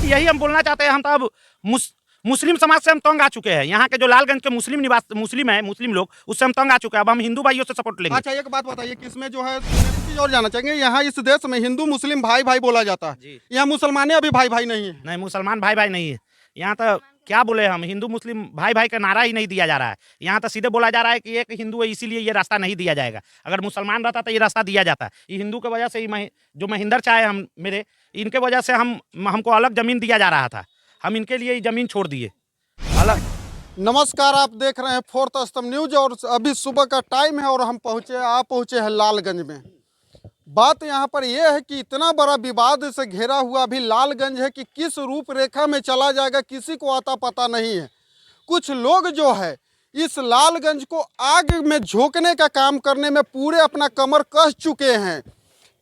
यही हम बोलना चाहते हैं। हम तो अब मुस्लिम समाज से हम तंग आ चुके हैं। यहाँ के जो लालगंज के मुस्लिम लोग, उससे हम तंग आ चुके हैं। अब हम हिंदू भाइयों से सपोर्ट लेंगे। अच्छा, एक बात बताइए कि इसमें जो है एक चीज और जानना चाहेंगे, यहाँ इस देश में हिंदू मुस्लिम भाई भाई बोला जाता है, जी। यहाँ मुसलमाने अभी भाई भाई नहीं है। नहीं, मुसलमान भाई भाई नहीं है। यहाँ तो क्या बोले, हम हिंदू मुस्लिम भाई भाई का नारा ही नहीं दिया जा रहा है। यहाँ तो सीधे बोला जा रहा है कि एक हिंदू है इसीलिए ये रास्ता नहीं दिया जाएगा। अगर मुसलमान रहता तो ये रास्ता दिया जाता। ये हिंदू की वजह से ही जो महेंद्र चाहे हम मेरे, इनके वजह से हमको अलग जमीन दिया जा रहा था। हम इनके लिए जमीन छोड़ दिए अलग। नमस्कार, आप देख रहे हैं फोर्थ स्तंभ न्यूज और अभी सुबह का टाइम है और हम आप पहुंचे हैं लालगंज में। बात यहाँ पर यह है कि इतना बड़ा विवाद से घिरा हुआ अभी लालगंज है कि किस रूपरेखा में चला जाएगा किसी को आता पता नहीं है। कुछ लोग जो है इस लालगंज को आग में झोंकने का काम करने में पूरे अपना कमर कस चुके हैं,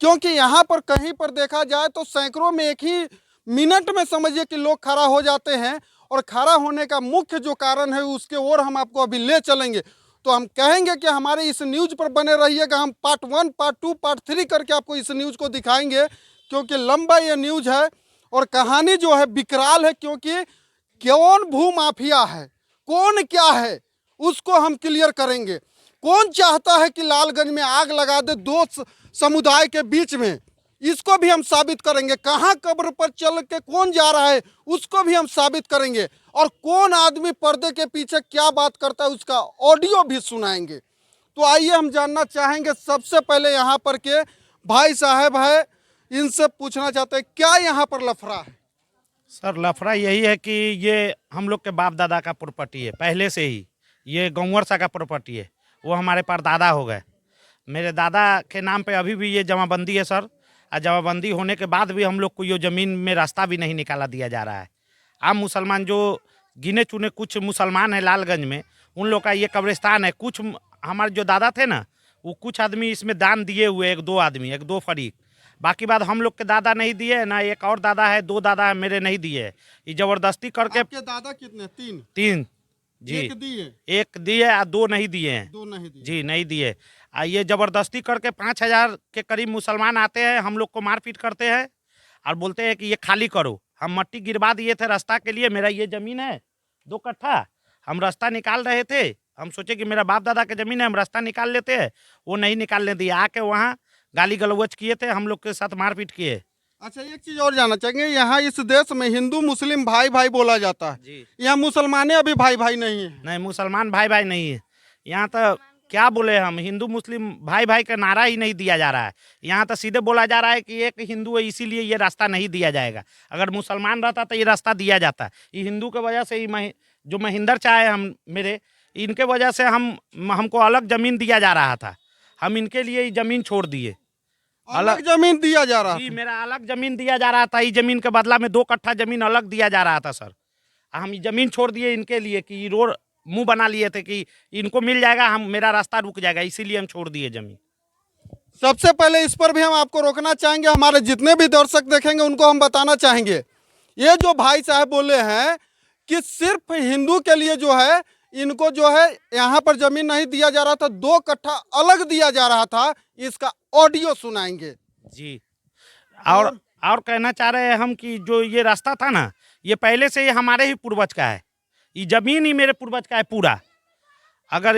क्योंकि यहाँ पर कहीं पर देखा जाए तो सैकड़ों में एक ही मिनट में समझिए कि लोग खड़ा हो जाते हैं। और खड़ा होने का मुख्य जो कारण है उसके ओर हम आपको अभी ले चलेंगे। तो हम कहेंगे कि हमारे इस न्यूज़ पर बने रहिएगा। हम पार्ट 1, पार्ट 2, पार्ट 3 करके आपको इस न्यूज़ को दिखाएंगे, क्योंकि लंबा ये न्यूज़ है और कहानी जो है विकराल है। क्योंकि कौन भू माफिया है, कौन क्या है, उसको हम क्लियर करेंगे। कौन चाहता है कि लालगंज में आग लगा दे दो समुदाय के बीच में, इसको भी हम साबित करेंगे। कहाँ कब्र पर चल के कौन जा रहा है उसको भी हम साबित करेंगे। और कौन आदमी पर्दे के पीछे क्या बात करता है उसका ऑडियो भी सुनाएंगे। तो आइए हम जानना चाहेंगे सबसे पहले यहाँ पर के भाई साहब है, इनसे पूछना चाहते हैं क्या यहाँ पर लफड़ा है। सर, लफड़ा यही है कि ये हम लोग के बाप दादा का प्रॉपर्टी है। पहले से ही ये गौवर सा का प्रॉपर्टी है। वो हमारे परदादा हो गए। मेरे दादा के नाम पे अभी भी ये जमाबंदी है सर। और जमाबंदी होने के बाद भी हम लोग को ये ज़मीन में रास्ता भी नहीं निकाला दिया जा रहा है। आम मुसलमान जो गिने चुने कुछ मुसलमान हैं लालगंज में, उन लोग का ये कब्रिस्तान है। कुछ हमारे जो दादा थे ना, वो कुछ आदमी इसमें दान दिए हुए, एक दो फरीक। बाकी बात हम लोग के दादा नहीं दिए ना। एक और दादा है, 2 दादा है मेरे, नहीं दिए। ये जबरदस्ती करके। आपके दादा कितने? 3। 3 जी। एक दिए और 2 नहीं दिए हैं। 2 नहीं दिए जी, नहीं दिए। ये जबरदस्ती करके 5,000 के करीब मुसलमान आते हैं, हम लोग को मारपीट करते हैं और बोलते हैं कि ये खाली करो। हम मट्टी गिरवा दिए थे रास्ता के लिए। मेरा ये ज़मीन है 2 कट्ठा, हम रास्ता निकाल रहे थे। हम सोचे कि मेरा बाप दादा की ज़मीन है, हम रास्ता निकाल लेते हैं। वो नहीं निकालने दिए। आके वहाँ गाली गलौज किए थे, हम लोग के साथ मारपीट किए। अच्छा, एक चीज और जानना चाहेंगे, यहाँ इस देश में हिंदू मुस्लिम भाई भाई बोला जाता है जी। यहाँ मुसलमाने अभी भाई भाई नहीं है। नहीं, मुसलमान भाई भाई नहीं है। यहाँ तो क्या बोले, हम हिंदू मुस्लिम भाई भाई का नारा ही नहीं दिया जा रहा है। यहाँ तो सीधे बोला जा रहा है कि एक हिंदू है इसीलिए ये रास्ता नहीं दिया जाएगा। अगर मुसलमान रहता तो ये रास्ता दिया जाता। ये हिंदू की वजह से ही जो महेंद्र चाहे हम मेरे, इनके वजह से हमको अलग ज़मीन दिया जा रहा था। हम इनके लिए ज़मीन छोड़ दिए। अलग जमीन दिया जा रहा जी, था। मेरा अलग ज़मीन दिया जा रहा था। इस ज़मीन के बदला में 2 कट्ठा ज़मीन अलग दिया जा रहा था सर। हम ज़मीन छोड़ दिए इनके लिए कि रोड मुंह बना लिए थे कि इनको मिल जाएगा, मेरा रास्ता रुक जाएगा, इसीलिए हम छोड़ दिए ज़मीन। सबसे पहले इस पर भी हम आपको रोकना चाहेंगे। हमारे जितने भी दर्शक देखेंगे उनको हम बताना चाहेंगे, ये जो भाई साहब बोले हैं कि सिर्फ हिंदू के लिए जो है इनको जो है यहाँ पर जमीन नहीं दिया जा रहा था, 2 कट्ठा अलग दिया जा रहा था। इसका ऑडियो सुनाएंगे जी। और कहना चाह रहे हैं हम कि जो ये रास्ता था ना, ये पहले से ही हमारे ही पूर्वज का है। ये जमीन ही मेरे पूर्वज का है पूरा। अगर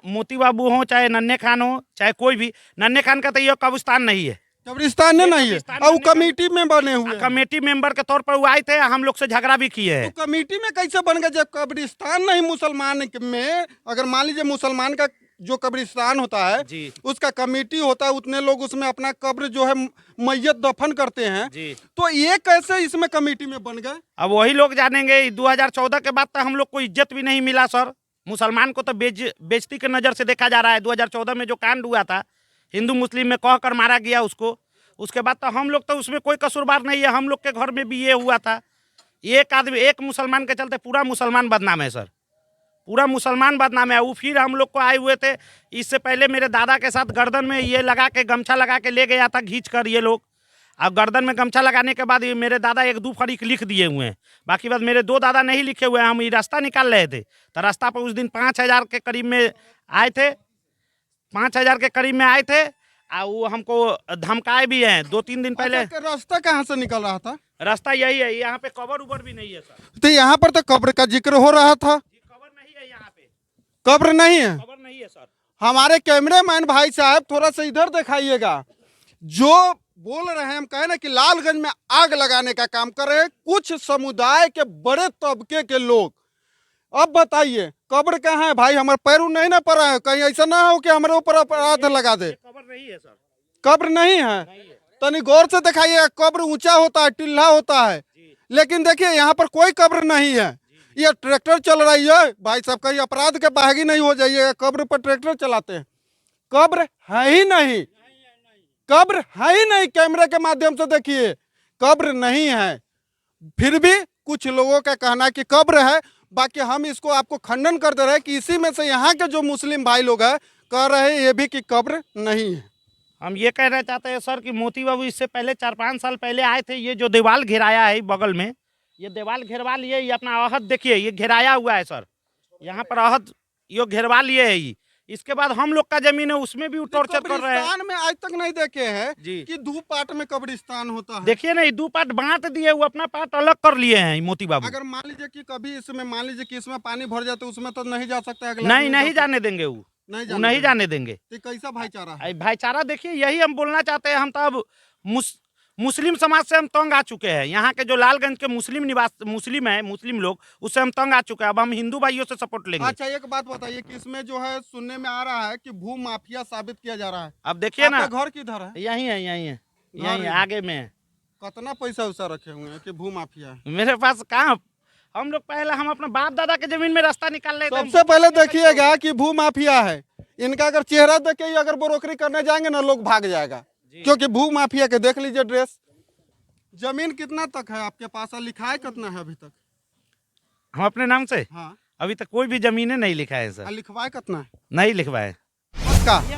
मोती बाबू हो, चाहे नन्हे खान हो, चाहे कोई भी, नन्हे खान का तो ये कब्रिस्तान नहीं है, कब्रिस्तान नहीं है। और कमेटी में बने हुए कमेटी मेंबर के तौर पर वो आए थे, हम लोग से झगड़ा भी किए हैं। तो कमेटी में कैसे बन गए जब कब्रिस्तान नहीं? मुसलमान में अगर मान लीजिए मुसलमान का जो कब्रिस्तान होता है जी, उसका कमेटी होता है, उतने लोग उसमें अपना कब्र जो है मैयत दफन करते हैं जी। तो ये कैसे इसमें कमेटी में बन गए? अब वही लोग जानेंगे। 2014 के बाद तो हम लोग को इज्जत भी नहीं मिला सर। मुसलमान को तो बेइज्जती के नज़र से देखा जा रहा है। 2014 में जो कांड हुआ था, हिंदू मुस्लिम में कह कर मारा गया उसको, उसके बाद तो हम लोग तो उसमें कोई कसूरवार नहीं है। हम लोग के घर में भी ये हुआ था। एक आदमी, एक मुसलमान के चलते पूरा मुसलमान बदनाम है सर, पूरा मुसलमान बदनाम है। वो फिर हम लोग को आए हुए थे। इससे पहले मेरे दादा के साथ गर्दन में ये लगा के, गमछा लगा के ले गया था खींच कर ये लोग। अब गर्दन में गमछा लगाने के बाद मेरे दादा 1-2 फरीक लिख दिए हुए हैं। बाकी बात मेरे 2 दादा नहीं लिखे हुए हैं। हम ये रास्ता निकाल रहे थे तो रास्ता पर उस दिन 5,000 के करीब में आए थे। 5,000 के करीब में आए थे और वो हमको धमकाए भी हैं 2-3 दिन पहले। अच्छा, रास्ता कहाँ से निकल रहा था? रास्ता यही है, यहाँ पे कवर उबर भी नहीं है सर। तो यहाँ पर तो कब्र का जिक्र हो रहा था, जी कवर नहीं है यहाँ पे, कब्र नहीं है। कवर नहीं है सर। हमारे कैमरामैन भाई साहब थोड़ा सा इधर दिखाइएगा। जो बोल रहे हैं, हम कहे ना कि लालगंज में आग लगाने का काम कर रहे हैं कुछ समुदाय के बड़े तबके के लोग। अब बताइए कब्र कहाँ है भाई? हमारे पैर नहीं ना पड़ा है, कहीं ऐसा ना हो कि हमारे ऊपर अपराध लगा दे। कवर नहीं है सर, कब्र नहीं है, तनी गौर से दिखाइए। कब्र ऊंचा होता है, टिल्ला होता है, लेकिन देखिए यहाँ पर कोई कब्र नहीं है। ये ट्रैक्टर चल रही है भाई साहब, कहीं अपराध के बागी नहीं हो जाइएगा। कब्र पर ट्रैक्टर चलाते हैं, कब्र है ही नहीं, कब्र है ही नहीं। कैमरे के माध्यम से देखिए कब्र नहीं है, फिर भी कुछ लोगों का कहना है कि कब्र है। बाकी हम इसको आपको खंडन कर दे रहे हैं कि इसी में से यहाँ के जो मुस्लिम भाई लोग हैं कह रहे हैं ये भी कि कब्र नहीं है। हम ये कहना चाहते हैं सर कि मोती बाबू इससे पहले 4-5 साल पहले आए थे। ये जो दीवार घेराया है बगल में, ये दीवार घेरवा लिए, ये अपना अहद देखिए, ये घेराया हुआ है सर, यहाँ पर अहद ये घेरवा लिए है। ये इसके बाद हम लोग का जमीन है उसमें भी टॉर्चर कर रहे हैं। कब्रिस्तान में आज तक नहीं देखे हैं जी। कि दो पार्ट में कब्रिस्तान होता है। देखिए ना, ये 2 पार्ट बांट दिए, वो अपना पार्ट अलग कर लिए हैं मोती बाबू। अगर मान लीजिए कि कभी इसमें मान लीजिए कि इसमें पानी भर जाए तो उसमें तो नहीं जा सकता है, अगला नहीं आदमी नहीं जा जाने देंगे, वो सकता- नहीं जाने देंगे। तो कैसा भाईचारा है? भाईचारा देखिए, यही हम बोलना चाहते हैं। हम तो अब मुस्लिम समाज से हम तंग आ चुके हैं। यहाँ के जो लालगंज के मुस्लिम है, मुस्लिम लोग, उससे हम तंग आ चुके हैं। अब हम हिंदू भाइयों से सपोर्ट लेंगे। अच्छा एक बात बताइए कि इसमें जो है सुनने में आ रहा है कि भू माफिया साबित किया जा रहा है। अब देखिए ना, आपका घर किधर है? यही है, यही है, यही है, आगे में है। कितना पैसा उसा रखे हुए हैं कि भू माफिया है? मेरे पास कहाँ, हम लोग पहले हम अपने बाप दादा के जमीन में रास्ता निकाल रहे थे। सबसे पहले देखिएगा कि भू माफिया है, इनका अगर चेहरा देख के ही अगर ब्रोकरी करने जाएंगे ना लोग भाग जाएगा, क्योंकि भू माफिया के देख लीजिए ड्रेस। जमीन कितना तक है आपके पास, लिखा है कितना है अभी तक? हम अपने नाम से हाँ, अभी तक कोई भी जमीनें नहीं लिखा है सर, लिखवाए कितना है? नहीं लिखवाए। पक्का? ये